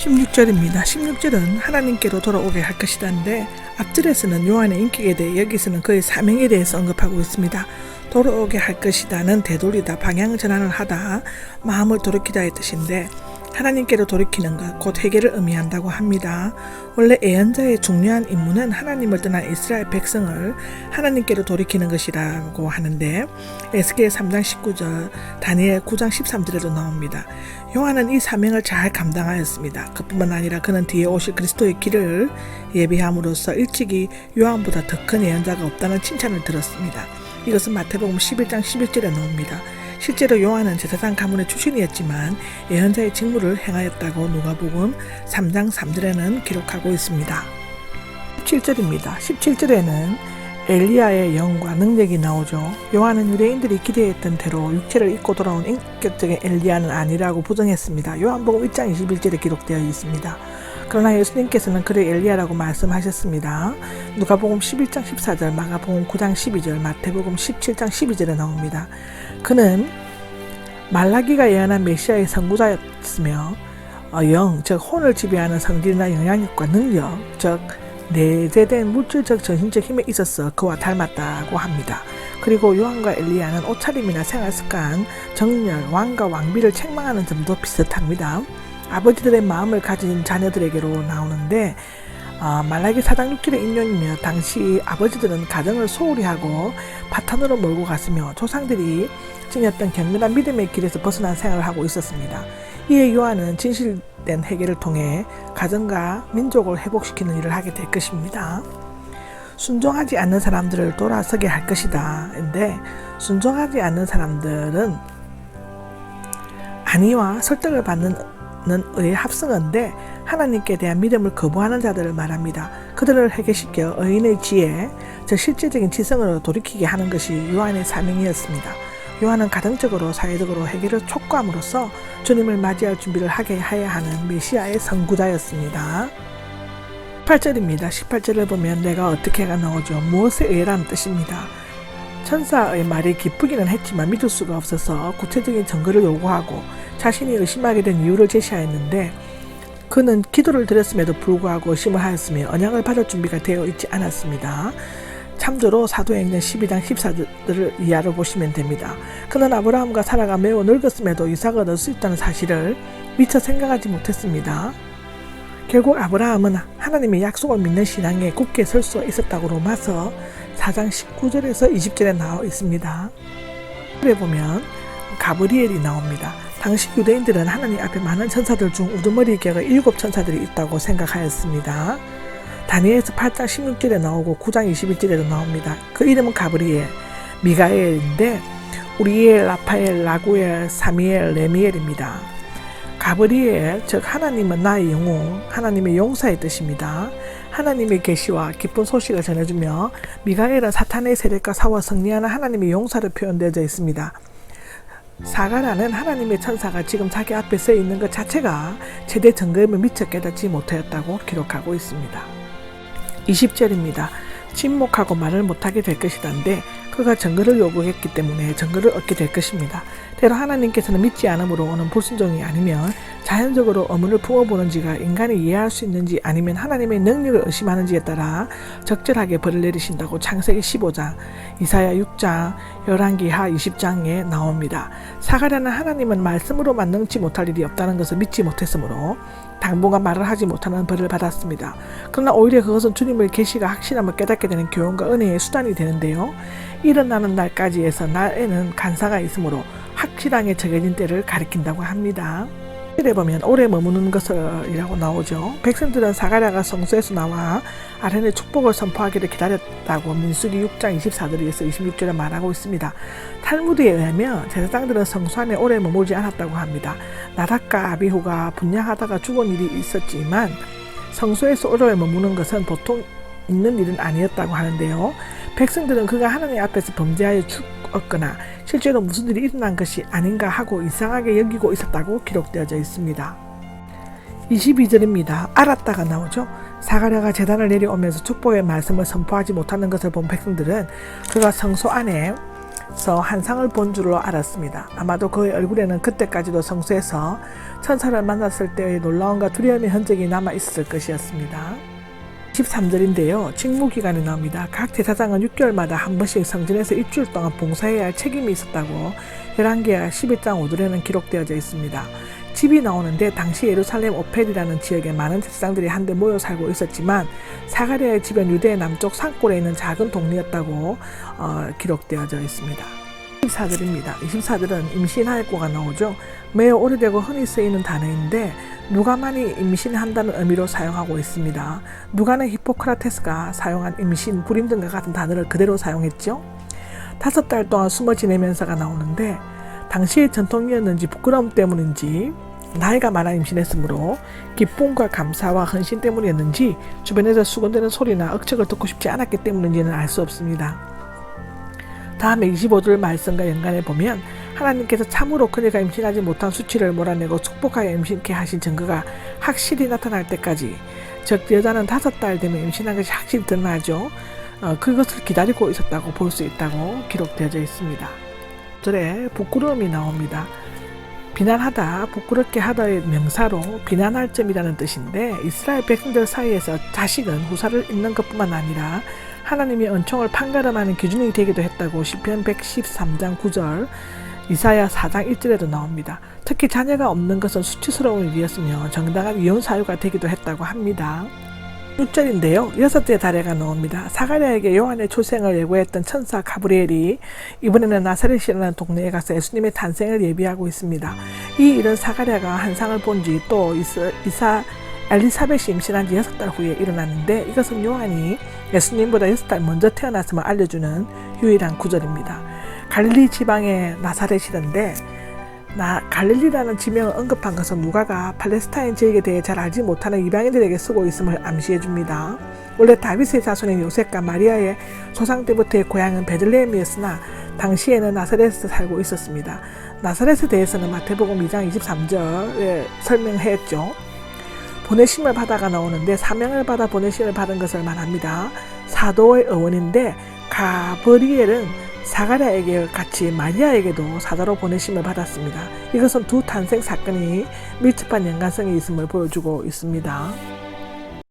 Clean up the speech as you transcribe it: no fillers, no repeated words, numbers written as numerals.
16절입니다. 16절은 하나님께로 돌아오게 할 것이다인데 앞절에서는 요한의 인격에 대해 여기서는 그의 사명에 대해서 언급하고 있습니다. 돌아오게 할 것이다는 되돌리다, 방향 전환을 하다, 마음을 돌이키다의 뜻인데 하나님께로 돌이키는 것, 곧 회개를 의미한다고 합니다. 원래 예언자의 중요한 임무는 하나님을 떠난 이스라엘 백성을 하나님께로 돌이키는 것이라고 하는데 에스겔 3장 19절, 다니엘 9장 13절에도 나옵니다. 요한은 이 사명을 잘 감당하였습니다. 그뿐만 아니라 그는 뒤에 오실 그리스도의 길을 예비함으로써 일찍이 요한보다 더 큰 예언자가 없다는 칭찬을 들었습니다. 이것은 마태복음 11장 11절에 나옵니다. 실제로 요한은 제사장 가문의 출신이었지만 예언자의 직무를 행하였다고 누가복음 3장 3절에는 기록하고 있습니다. 17절입니다. 17절에는 엘리야의 영과 능력이 나오죠. 요한은 유대인들이 기대했던 대로 육체를 입고 돌아온 인격적인 엘리야는 아니라고 부정했습니다. 요한복음 1장 21절에 기록되어 있습니다. 그러나 예수님께서는 그를 엘리야라고 말씀하셨습니다. 누가복음 11장 14절, 마가복음 9장 12절, 마태복음 17장 12절에 나옵니다. 그는 말라기가 예언한 메시아의 선구자였으며 영, 즉 혼을 지배하는 성질이나 영향력과 능력, 즉 내재된 물질적 정신적 힘에 있어서 그와 닮았다고 합니다. 그리고 요한과 엘리야는 옷차림이나 생활습관, 정렬, 왕과 왕비를 책망하는 점도 비슷합니다. 아버지들의 마음을 가진 자녀들에게로 나오는데 말라기 4장 6절의 인용이며 당시 아버지들은 가정을 소홀히 하고 바탄으로 몰고 갔으며 조상들이 지녔던 격렬한 믿음의 길에서 벗어난 생활을 하고 있었습니다. 이에 요한은 진실된 회개를 통해 가정과 민족을 회복시키는 일을 하게 될 것입니다. 순종하지 않는 사람들을 돌아서게 할 것이다. 근데 순종하지 않는 사람들은 안위와 설득을 받는 의의 합성어인데 하나님께 대한 믿음을 거부하는 자들을 말합니다. 그들을 회개시켜 의인의 지혜, 즉 실제적인 지성으로 돌이키게 하는 것이 요한의 사명이었습니다. 요한은 가정적으로 사회적으로 회개를 촉구함으로써 주님을 맞이할 준비를 하게 해야 하는 메시아의 선구자였습니다. 18절입니다. 18절을 보면 내가 어떻게가 나오죠. 무엇에 의해라는 뜻입니다. 천사의 말이 기쁘기는 했지만 믿을 수가 없어서 구체적인 증거를 요구하고 자신이 의심하게 된 이유를 제시하였는데 그는 기도를 드렸음에도 불구하고 의심을 하였으며 언약을 받을 준비가 되어 있지 않았습니다. 참조로 사도행전 12장 14절을 이하로 보시면 됩니다. 그는 아브라함과 사라가 매우 늙었음에도 이삭을 얻을 수 있다는 사실을 미처 생각하지 못했습니다. 결국 아브라함은 하나님의 약속을 믿는 신앙에 굳게 설 수 있었다고 로마서 4장 19절에서 20절에 나와 있습니다. 그래 보면 가브리엘이 나옵니다. 당시 유대인들은 하나님 앞에 많은 천사들 중 우두머리 격의 7천사들이 있다고 생각하였습니다. 다니엘서 8장 16절에 나오고 9장 21절에도 나옵니다. 그 이름은 가브리엘, 미가엘인데 우리엘, 라파엘, 라구엘, 사미엘, 레미엘입니다. 가브리엘, 즉 하나님은 나의 영웅, 하나님의 용사의 뜻입니다. 하나님의 계시와 기쁜 소식을 전해주며 미가엘은 사탄의 세력과 싸워 승리하는 하나님의 용사로 표현되어 있습니다. 사가라는 하나님의 천사가 지금 자기 앞에 서 있는 것 자체가 최대 증거임을 미처 깨닫지 못하였다고 기록하고 있습니다. 20절입니다. 침묵하고 말을 못하게 될 것이다인데 그가 증거를 요구했기 때문에 증거를 얻게 될 것입니다. 때로 하나님께서는 믿지 않음으로 오는 불순종이 아니면 자연적으로 의문을 품어보는지가 인간이 이해할 수 있는지 아니면 하나님의 능력을 의심하는지에 따라 적절하게 벌을 내리신다고 창세기 15장, 이사야 6장, 열왕기하 20장에 나옵니다. 사가랴는 하나님은 말씀으로만 능치 못할 일이 없다는 것을 믿지 못했으므로 당분간 말을 하지 못하는 벌을 받았습니다. 그러나 오히려 그것은 주님의 계시가 확실함을 깨닫게 되는 교훈과 은혜의 수단이 되는데요. 일어나는 날까지 해서 날에는 간사가 있으므로 확실하게 정해진 때를 가리킨다고 합니다. 에 보면 오래 머무는 것이라고 나오죠. 백성들은 사가랴가 성소에서 나와 아론의 축복을 선포하기를 기다렸다고 민수기 6장 24절에서 26절에 말하고 있습니다. 탈무드에 의하면 제사장들은 성소 안에 오래 머물지 않았다고 합니다. 나답과 아비후가 분향하다가 죽은 일이 있었지만 성소에서 오래 머무는 것은 보통 있는 일은 아니었다고 하는데요. 백성들은 그가 하나님 앞에서 범죄하여 죽었거나 실제로 무슨 일이 일어난 것이 아닌가 하고 이상하게 여기고 있었다고 기록되어져 있습니다. 22절입니다. 알았다가 나오죠. 사가랴가 제단을 내려오면서 축복의 말씀을 선포하지 못하는 것을 본 백성들은 그가 성소 안에 꿈에서 환상을 본 줄로 알았습니다. 아마도 그의 얼굴에는 그때까지도 성소에서 천사를 만났을 때의 놀라움과 두려움의 흔적이 남아 있었을 것이었습니다. 13절인데요. 직무기간이 나옵니다. 각 제사장은 6개월마다 한 번씩 성전에서 일주일 동안 봉사해야 할 책임이 있었다고 열왕기하 11장 5절에는 기록되어져 있습니다. 집이 나오는데 당시 예루살렘 오펠이라는 지역에 많은 제사장들이 한데 모여 살고 있었지만 사가랴의 집은 유대의 남쪽 산골에 있는 작은 동네였다고 기록되어져 있습니다. 24절입니다. 24절은 임신하였고가 나오죠. 매우 오래되고 흔히 쓰이는 단어인데 누가만이 임신한다는 의미로 사용하고 있습니다. 누가는 히포크라테스가 사용한 임신, 불임 등과 같은 단어를 그대로 사용했죠. 5달 동안 숨어 지내면서가 나오는데 당시의 전통이었는지 부끄러움 때문인지 나이가 많아 임신했으므로 기쁨과 감사와 헌신 때문이었는지 주변에서 수군대는 소리나 억측을 듣고 싶지 않았기 때문인지는 알 수 없습니다. 다음에 25절 말씀과 연관해 보면 하나님께서 참으로 그녀가 임신하지 못한 수치를 몰아내고 축복하여 임신케 하신 증거가 확실히 나타날 때까지, 즉 여자는 5달 되면 임신한 것이 확실히 드러나죠. 그것을 기다리고 있었다고 볼 수 있다고 기록되어져 있습니다. 절에 부끄러움이 나옵니다. 비난하다, 부끄럽게 하다의 명사로 비난할 점이라는 뜻인데 이스라엘 백성들 사이에서 자식은 후사를 잇는 것뿐만 아니라 하나님의 은총을 판가름하는 기준이 되기도 했다고 시편 113장 9절, 이사야 4장 1절에도 나옵니다. 특히 자녀가 없는 것은 수치스러운 일이었으며 정당한 이혼 사유가 되기도 했다고 합니다. 6절인데요. 6째 달에가 나옵니다. 사가랴에게 요한의 출생을 예고했던 천사 가브리엘이 이번에는 나사렛이라는 동네에 가서 예수님의 탄생을 예비하고 있습니다. 이 일은 사가랴가 환상을 본 뒤 또 엘리사벳이 임신한 지 6달 후에 일어났는데 이것은 요한이 예수님보다 6달 먼저 태어났음을 알려주는 유일한 구절입니다. 갈릴리 지방의 나사렛이던데 갈릴리라는 지명을 언급한 것은 누가가 팔레스타인 지역에 대해 잘 알지 못하는 이방인들에게 쓰고 있음을 암시해 줍니다. 원래 다윗의 자손인 요셉과 마리아의 조상 때부터의 고향은 베들레헴이었으나 당시에는 나사렛에서 살고 있었습니다. 나사렛에 대해서는 마태복음 2장 23절에 설명했죠. 보내심을 받아가 나오는데 사명을 받아 보내심을 받은 것을 말합니다. 사도의 어원인데 가브리엘은 사가랴에게 같이 마리아에게도 사자로 보내심을 받았습니다. 이것은 두 탄생 사건이 밀접한 연관성이 있음을 보여주고 있습니다.